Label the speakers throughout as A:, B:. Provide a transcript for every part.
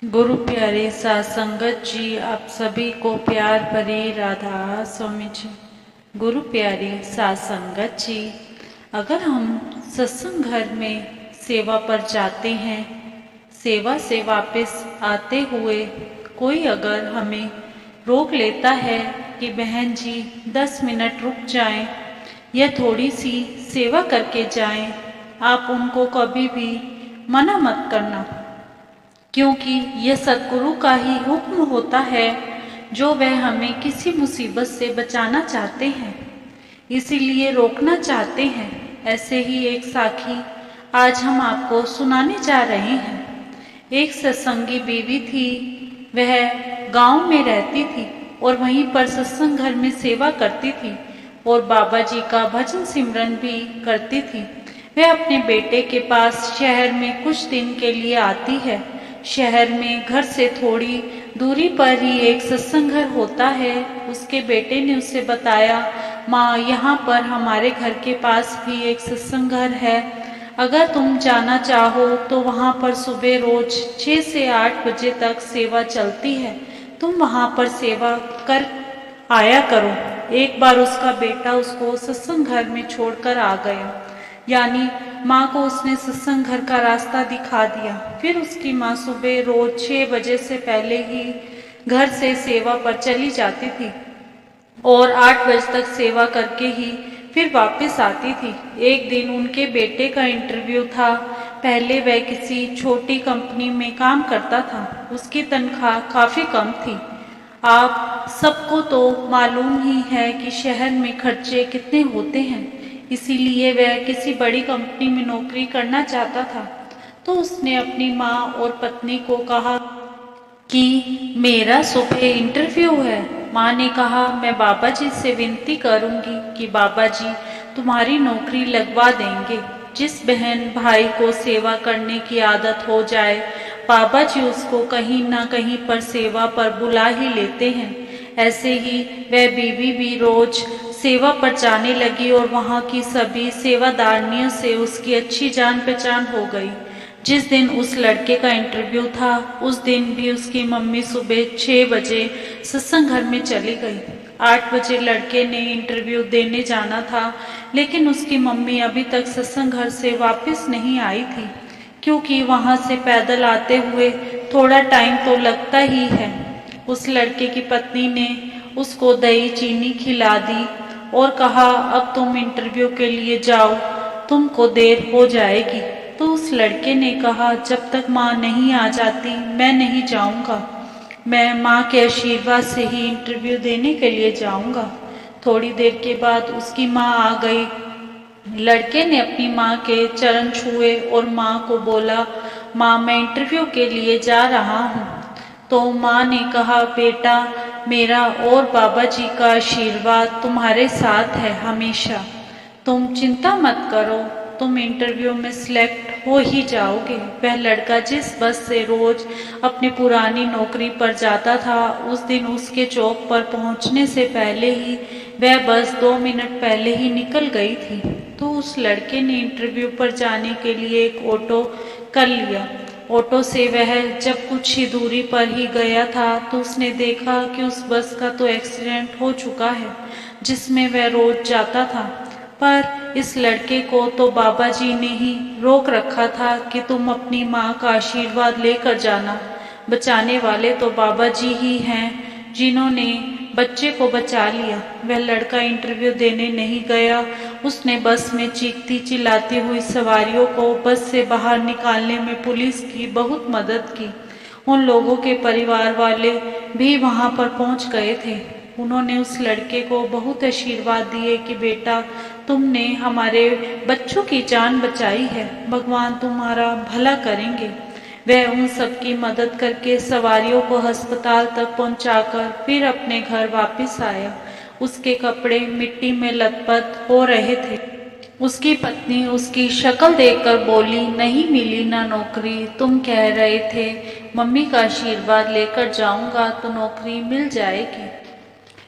A: गुरु प्यारे साथ संगत जी, आप सभी को प्यार भरी राधा स्वामी जी। गुरु प्यारे साथ संगत जी, अगर हम सत्संग घर में सेवा पर जाते हैं, सेवा से वापस आते हुए कोई अगर हमें रोक लेता है कि बहन जी 10 मिनट रुक जाएं या थोड़ी सी सेवा करके जाएं, आप उनको कभी भी मना मत करना, क्योंकि यह सद्गुरु का ही हुक्म होता है जो वह हमें किसी मुसीबत से बचाना चाहते हैं, इसीलिए रोकना चाहते हैं। ऐसे ही एक साखी आज हम आपको सुनाने जा रहे हैं। एक सत्संगी बीवी थी, वह गांव में रहती थी और वहीं पर सत्संग घर में सेवा करती थी और बाबा जी का भजन सिमरन भी करती थी। वह अपने बेटे के पास शहर में कुछ दिन के लिए आती है। शहर में घर से थोड़ी दूरी पर ही एक सत्संग घर होता है। उसके बेटे ने उसे बताया, माँ यहाँ पर हमारे घर के पास भी एक सत्संग घर है, अगर तुम जाना चाहो तो वहाँ पर सुबह रोज 6 से 8 बजे तक सेवा चलती है, तुम वहाँ पर सेवा कर आया करो। एक बार उसका बेटा उसको सत्संग घर में छोड़कर आ गया, यानी माँ को उसने सत्संग घर का रास्ता दिखा दिया। फिर उसकी माँ सुबह रोज 6 बजे से पहले ही घर से सेवा पर चली जाती थी और 8 बजे तक सेवा करके ही फिर वापस आती थी। एक दिन उनके बेटे का इंटरव्यू था। पहले वह किसी छोटी कंपनी में काम करता था, उसकी तनख्वाह काफ़ी कम थी। आप सबको तो मालूम ही है कि शहर में खर्चे कितने होते हैं, इसीलिए वह किसी बड़ी कंपनी में नौकरी करना चाहता था। तो उसने अपनी माँ और पत्नी को कहा कि मेरा सुबह इंटरव्यू है। माँ ने कहा, मैं बाबा जी से विनती करूंगी कि बाबा जी तुम्हारी नौकरी लगवा देंगे। जिस बहन भाई को सेवा करने की आदत हो जाए, बाबा जी उसको कहीं ना कहीं पर सेवा पर बुला ही लेते हैं। ऐसे ही वह बीवी भी रोज सेवा पर जाने लगी और वहाँ की सभी सेवादारनियों से उसकी अच्छी जान पहचान हो गई। जिस दिन उस लड़के का इंटरव्यू था, उस दिन भी उसकी मम्मी सुबह 6 बजे सत्संग घर में चली गई। 8 बजे लड़के ने इंटरव्यू देने जाना था, लेकिन उसकी मम्मी अभी तक सत्संग घर से वापस नहीं आई थी, क्योंकि वहाँ से पैदल आते हुए थोड़ा टाइम तो लगता ही है। उस लड़के की पत्नी ने उसको दही चीनी खिला दी और कहा, अब तुम इंटरव्यू के लिए जाओ, तुमको देर हो जाएगी। तो उस लड़के ने कहा, जब तक माँ नहीं आ जाती मैं नहीं जाऊंगा, मैं माँ के आशीर्वाद से ही इंटरव्यू देने के लिए जाऊंगा। थोड़ी देर के बाद उसकी माँ आ गई। लड़के ने अपनी माँ के चरण छुए और माँ को बोला, माँ मैं इंटरव्यू के लिए जा रहा हूँ। तो माँ ने कहा, बेटा मेरा और बाबा जी का आशीर्वाद तुम्हारे साथ है हमेशा, तुम चिंता मत करो, तुम इंटरव्यू में सिलेक्ट हो ही जाओगे। वह लड़का जिस बस से रोज अपनी पुरानी नौकरी पर जाता था, उस दिन उसके चौक पर पहुंचने से पहले ही वह बस 2 मिनट पहले ही निकल गई थी। तो उस लड़के ने इंटरव्यू पर जाने के लिए एक ऑटो कर लिया। ऑटो से वह जब कुछ ही दूरी पर ही गया था तो उसने देखा कि उस बस का तो एक्सीडेंट हो चुका है जिसमें वह रोज जाता था। पर इस लड़के को तो बाबा जी ने ही रोक रखा था कि तुम अपनी माँ का आशीर्वाद लेकर जाना। बचाने वाले तो बाबा जी ही हैं जिन्होंने बच्चे को बचा लिया। वह लड़का इंटरव्यू देने नहीं गया, उसने बस में चीखती चिल्लाती हुई सवारियों को बस से बाहर निकालने में पुलिस की बहुत मदद की। उन लोगों के परिवार वाले भी वहां पर पहुंच गए थे। उन्होंने उस लड़के को बहुत आशीर्वाद दिए कि बेटा तुमने हमारे बच्चों की जान बचाई है, भगवान तुम्हारा भला करेंगे। वह उन सब की मदद करके सवारियों को अस्पताल तक पहुंचाकर फिर अपने घर वापस आया। उसके कपड़े मिट्टी में लथपथ हो रहे थे। उसकी पत्नी उसकी शक्ल देखकर बोली, नहीं मिली ना नौकरी, तुम कह रहे थे मम्मी का आशीर्वाद लेकर जाऊंगा तो नौकरी मिल जाएगी।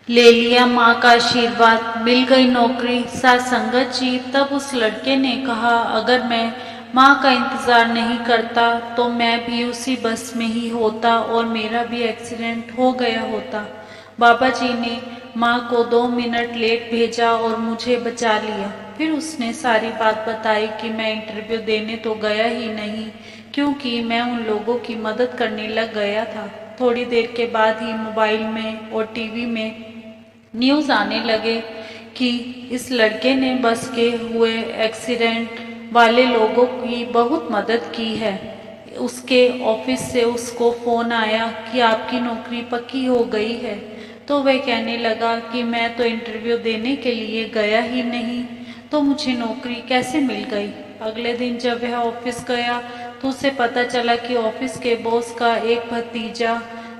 A: ले लिया माँ का आशीर्वाद, मिल गई नौकरी। साथ संगत जी, तब उस लड़के ने कहा, अगर मैं माँ का इंतज़ार नहीं करता तो मैं भी उसी बस में ही होता और मेरा भी एक्सीडेंट हो गया होता। बाबा जी ने माँ को 2 मिनट लेट भेजा और मुझे बचा लिया। फिर उसने सारी बात बताई कि मैं इंटरव्यू देने तो गया ही नहीं, क्योंकि मैं उन लोगों की मदद करने लग गया था। थोड़ी देर के बाद ही मोबाइल में और टीवी में न्यूज़ आने लगे कि इस लड़के ने बस के हुए एक्सीडेंट वाले लोगों की बहुत मदद की है। उसके ऑफिस से उसको फ़ोन आया कि आपकी नौकरी पक्की हो गई है। तो वह कहने लगा कि मैं तो इंटरव्यू देने के लिए गया ही नहीं, तो मुझे नौकरी कैसे मिल गई। अगले दिन जब वह ऑफिस गया तो उसे पता चला कि ऑफिस के बॉस का एक भतीजा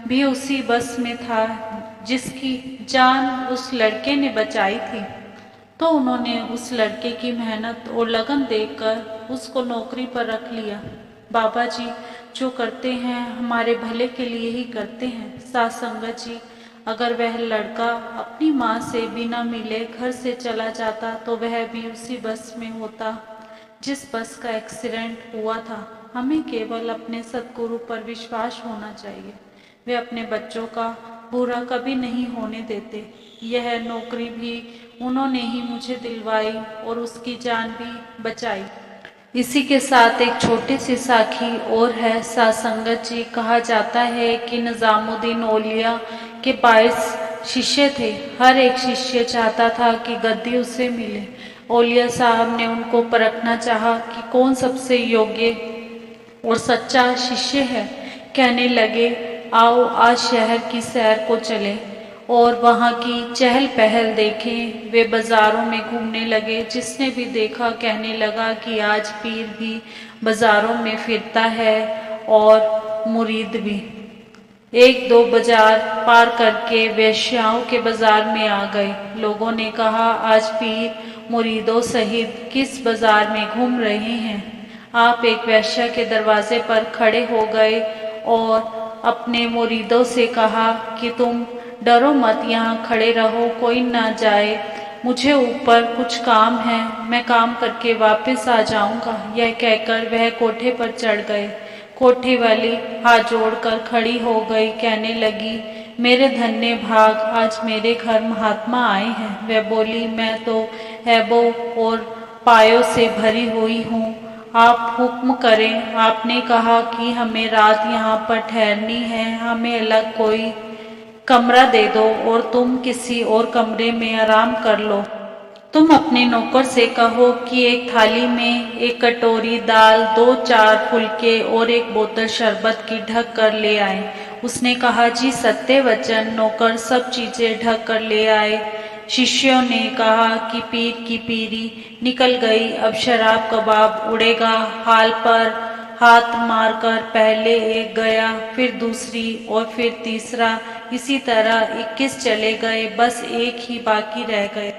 A: भी उसी बस में था जिसकी जान उस लड़के ने बचाई थी। तो उन्होंने उस लड़के की मेहनत और लगन देखकर उसको नौकरी पर रख लिया। बाबा जी जो करते हैं हमारे भले के लिए ही करते हैं। साथ संगत जी, अगर वह लड़का अपनी माँ से बिना मिले घर से चला जाता तो वह भी उसी बस में होता जिस बस का एक्सीडेंट हुआ था। हमें केवल अपने सद्गुरु पर विश्वास होना चाहिए। वे अपने बच्चों का बुरा कभी नहीं होने देते। यह नौकरी भी उन्होंने ही मुझे दिलवाई और उसकी जान भी बचाई। इसी के साथ एक छोटी सी साखी और है। सासंगत जी, कहा जाता है कि निजामुद्दीन औलिया के 22 शिष्य थे। हर एक शिष्य चाहता था कि गद्दी उसे मिले। औलिया साहब ने उनको परखना चाहा कि कौन सबसे योग्य और सच्चा शिष्य है। कहने लगे, आओ आज शहर की सैर को चलें और वहाँ की चहल पहल देखें। वे बाजारों में घूमने लगे। जिसने भी देखा कहने लगा कि आज पीर भी बाजारों में फिरता है और मुरीद भी। एक दो बाजार पार करके वेश्याओं के बाजार में आ गए। लोगों ने कहा, आज पीर मुरीदों सहित किस बाजार में घूम रहे हैं। आप एक वेश्या के दरवाजे पर खड़े हो गए और अपने मुरीदों से कहा कि तुम डरो मत, यहाँ खड़े रहो, कोई ना जाए। मुझे ऊपर कुछ काम है, मैं काम करके वापस आ जाऊंगा। यह कहकर वह कोठे पर चढ़ गए। कोठे वाली हाथ जोड़कर खड़ी हो गई, कहने लगी, मेरे धन्य भाग, आज मेरे घर महात्मा आए हैं। वह बोली, मैं तो ऐबों और पायों से भरी हुई हूँ, आप हुक्म करें। आपने कहा कि हमें रात यहाँ पर ठहरनी है, हमें अलग कोई कमरा दे दो और तुम किसी और कमरे में आराम कर लो। तुम अपने नौकर से कहो कि एक थाली में एक कटोरी दाल, 2-4 फुलके और एक बोतल शरबत की ढक कर ले आए। उसने कहा, जी सत्य वचन। नौकर सब चीजें ढक कर ले आए। शिष्यों ने कहा कि पीर की पीरी निकल गई, अब शराब कबाब उड़ेगा। हाल पर हाथ मारकर पहले एक गया, फिर दूसरी और फिर तीसरा, इसी तरह 21 चले गए, बस एक ही बाकी रह गए।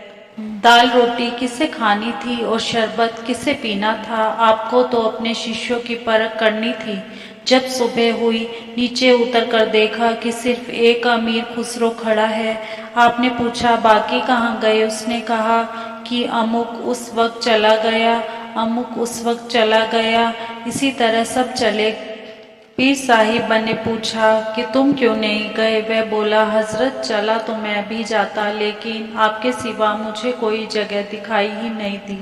A: दाल रोटी किसे खानी थी और शरबत किसे पीना था। आपको तो अपने शिष्यों की परख करनी थी। जब सुबह हुई, नीचे उतर कर देखा कि सिर्फ एक अमीर खुसरो खड़ा है। आपने पूछा, बाकी कहाँ गए। उसने कहा कि अमुक उस वक्त चला गया, अमुक उस वक्त चला गया, इसी तरह सब चले। पीर साहिब ने पूछा कि तुम क्यों नहीं गए। वह बोला, हजरत चला तो मैं भी जाता, लेकिन आपके सिवा मुझे कोई जगह दिखाई ही नहीं दी।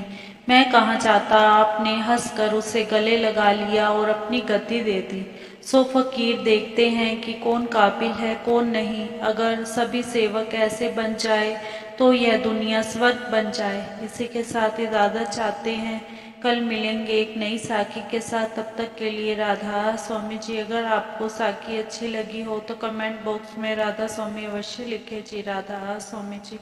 A: मैं कहाँ जाता। आपने हंसकर उसे गले लगा लिया और अपनी गद्दी दे दी। सो फकीर देखते हैं कि कौन काबिल है कौन नहीं। अगर सभी सेवक ऐसे बन जाए तो यह दुनिया स्वर्ग बन जाए। इसी के साथ इजाज़त चाहते हैं। कल मिलेंगे एक नई साखी के साथ। तब तक के लिए राधा स्वामी जी। अगर आपको साखी अच्छी लगी हो तो कमेंट बॉक्स में राधा स्वामी अवश्य लिखे जी। राधा स्वामी जी।